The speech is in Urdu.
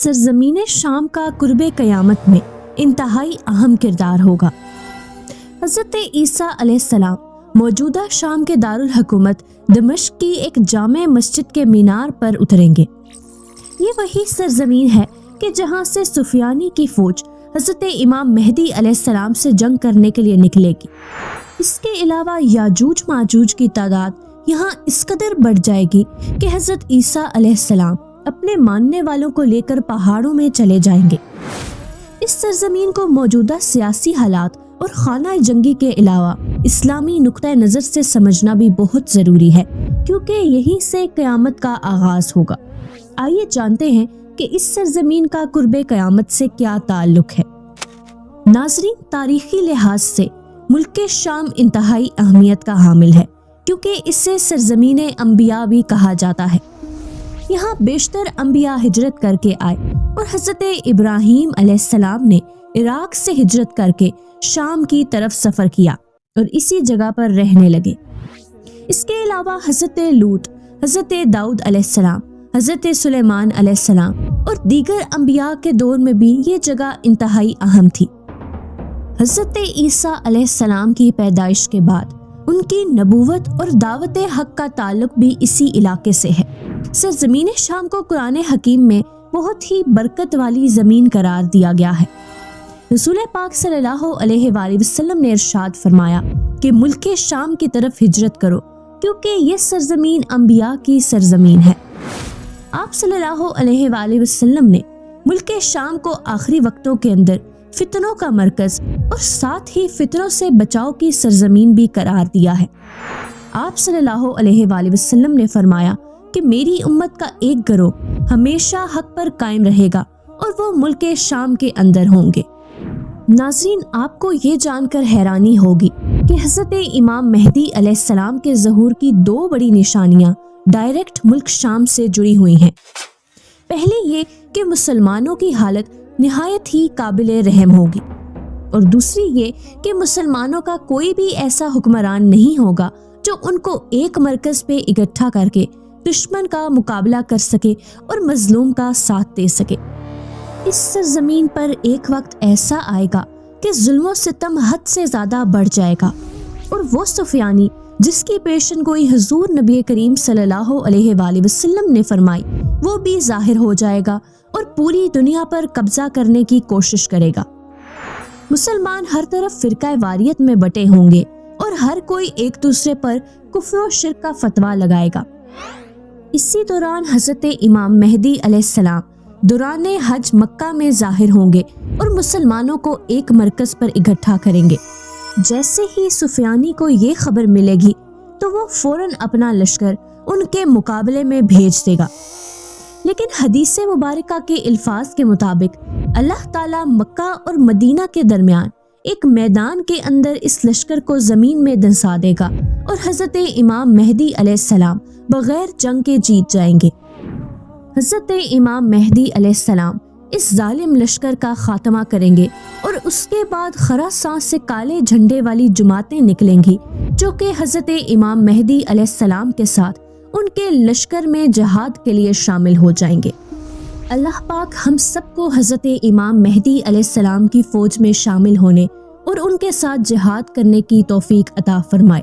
سرزمین شام کا قرب قیامت میں انتہائی اہم کردار ہوگا۔ حضرت عیسیٰ علیہ السلام موجودہ شام کے دارالحکومت دمشق کی ایک جامع مسجد کے مینار پر اتریں گے۔ یہ وہی سرزمین ہے کہ جہاں سے سفیانی کی فوج حضرت امام مہدی علیہ السلام سے جنگ کرنے کے لیے نکلے گی۔ اس کے علاوہ یاجوج ماجوج کی تعداد یہاں اس قدر بڑھ جائے گی کہ حضرت عیسیٰ علیہ السلام اپنے ماننے والوں کو لے کر پہاڑوں میں چلے جائیں گے۔ اس سرزمین کو موجودہ سیاسی حالات اور خانہ جنگی کے علاوہ اسلامی نقطہ نظر سے سمجھنا بھی بہت ضروری ہے، کیونکہ یہیں سے قیامت کا آغاز ہوگا۔ آئیے جانتے ہیں کہ اس سرزمین کا قرب قیامت سے کیا تعلق ہے۔ ناظرین، تاریخی لحاظ سے ملک شام انتہائی اہمیت کا حامل ہے، کیونکہ اسے سرزمین انبیاء بھی کہا جاتا ہے۔ یہاں بیشتر انبیاء ہجرت کر کے آئے اور حضرت ابراہیم علیہ السلام نے عراق سے ہجرت کر کے شام کی طرف سفر کیا اور اسی جگہ پر رہنے لگے۔ اس کے علاوہ حضرت لوط، حضرت داؤد علیہ السلام، حضرت سلیمان علیہ السلام اور دیگر انبیاء کے دور میں بھی یہ جگہ انتہائی اہم تھی۔ حضرت عیسیٰ علیہ السلام کی پیدائش کے بعد ان کی نبوت اور دعوت حق کا تعلق بھی اسی علاقے سے ہے۔ سرزمین شام کو قرآن حکیم میں بہت ہی برکت والی زمین قرار دیا گیا ہے۔ رسول پاک صلی اللہ علیہ وآلہ وسلم نے ارشاد فرمایا کہ ملک شام کی طرف ہجرت کرو، کیونکہ یہ سرزمین انبیاء کی سرزمین ہے۔ آپ صلی اللہ علیہ وآلہ وسلم نے ملک شام کو آخری وقتوں کے اندر فتنوں کا مرکز اور ساتھ ہی فتنوں سے بچاؤ کی سرزمین بھی قرار دیا ہے۔ آپ صلی اللہ علیہ وآلہ وسلم نے فرمایا کہ میری امت کا ایک گروہ ہمیشہ حق پر قائم رہے گا اور وہ ملک شام کے اندر ہوں گے۔ ناظرین، آپ کو یہ جان کر حیرانی ہوگی کہ حضرت امام مہدی علیہ السلام کے ظہور کی دو بڑی نشانیاں ڈائریکٹ ملک شام سے جڑی ہوئی ہیں۔ پہلی یہ کہ مسلمانوں کی حالت نہایت ہی قابل رحم ہوگی، اور دوسری یہ کہ مسلمانوں کا کوئی بھی ایسا حکمران نہیں ہوگا جو ان کو ایک مرکز پہ اکٹھا کر کے دشمن کا مقابلہ کر سکے اور مظلوم کا ساتھ دے سکے۔ اس سرزمین پر ایک وقت ایسا آئے گا کہ ظلم و ستم حد سے زیادہ بڑھ جائے گا، اور وہ سفیانی جس کی پیشن گوئی حضور نبی کریم صلی اللہ علیہ وآلہ وسلم نے فرمائی، وہ بھی ظاہر ہو جائے گا اور پوری دنیا پر قبضہ کرنے کی کوشش کرے گا۔ مسلمان ہر طرف فرقہ واریت میں بٹے ہوں گے اور ہر کوئی ایک دوسرے پر کفر و شرک کا فتویٰ لگائے گا۔ اسی دوران حضرت امام مہدی علیہ السلام دوران حج مکہ میں ظاہر ہوں گے اور مسلمانوں کو ایک مرکز پر اکٹھا کریں گے۔ جیسے ہی سفیانی کو یہ خبر ملے گی تو وہ فوراً اپنا لشکر ان کے مقابلے میں بھیج دے گا، لیکن حدیث مبارکہ کے الفاظ کے مطابق اللہ تعالیٰ مکہ اور مدینہ کے درمیان ایک میدان کے اندر اس لشکر کو زمین میں دھنسا دے گا اور حضرت امام مہدی علیہ السلام بغیر جنگ کے جیت جائیں گے۔ حضرت امام مہدی علیہ السلام اس ظالم لشکر کا خاتمہ کریں گے اور اس کے بعد خراسان سے کالے جھنڈے والی جماعتیں نکلیں گی جو کہ حضرت امام مہدی علیہ السلام کے ساتھ ان کے لشکر میں جہاد کے لیے شامل ہو جائیں گے۔ اللہ پاک ہم سب کو حضرت امام مہدی علیہ السلام کی فوج میں شامل ہونے اور ان کے ساتھ جہاد کرنے کی توفیق عطا فرمائے۔